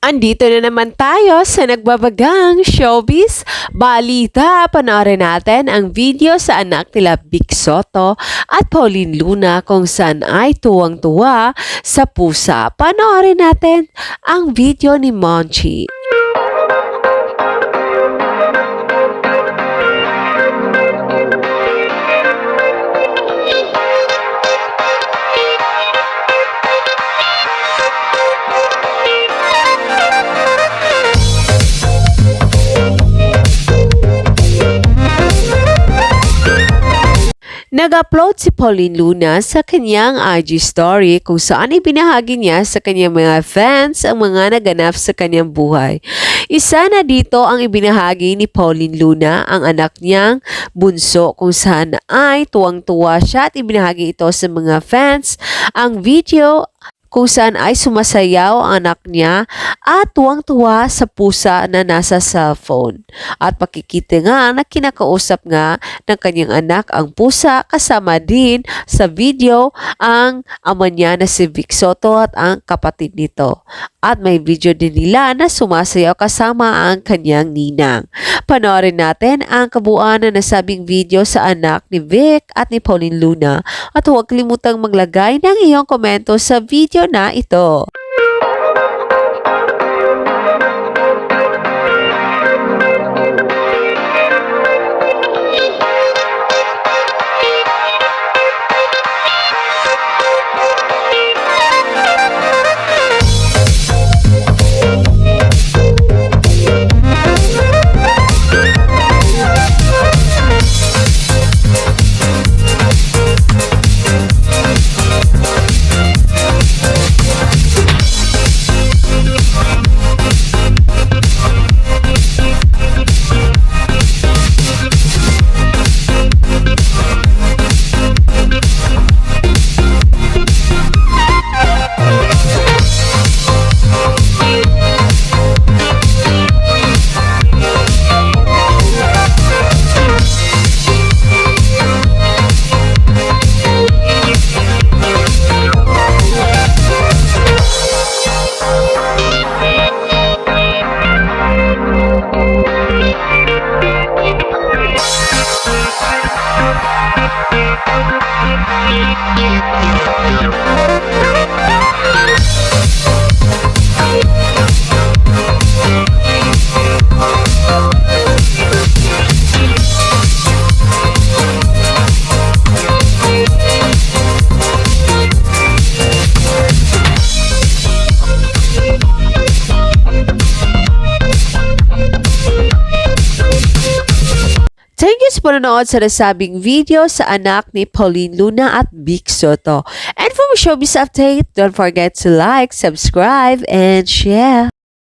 Andito na naman tayo sa nagbabagang showbiz balita. Panoorin natin ang video sa anak nila Vic Soto at Pauline Luna kung saan ay tuwang-tuwa sa pusa. Panoorin natin ang video ni Monchi. Nag-upload si Pauline Luna sa kanyang IG story kung saan ibinahagi niya sa kanyang mga fans ang mga naganap sa kanyang buhay. Isa na dito ang ibinahagi ni Pauline Luna, ang anak niyang bunso, kung saan ay tuwang-tuwa siya at ibinahagi ito sa mga fans ang video kung saan ay sumasayaw ang anak niya at tuwang-tuwa sa pusa na nasa cellphone. At pakikita nga na kinakausap nga ng kanyang anak ang pusa, kasama din sa video ang ama niya na si Vic Soto at ang kapatid nito. At may video din nila na sumasayaw kasama ang kanyang ninang. Panoorin natin ang kabuuan na nasabing video sa anak ni Vic at ni Pauline Luna. At huwag kalimutang maglagay ng iyong komento sa video na ito. Thank you sa panonood sa nasabing video sa anak ni Pauline Luna at Vic Soto. And for more showbiz update, don't forget to like, subscribe, and share.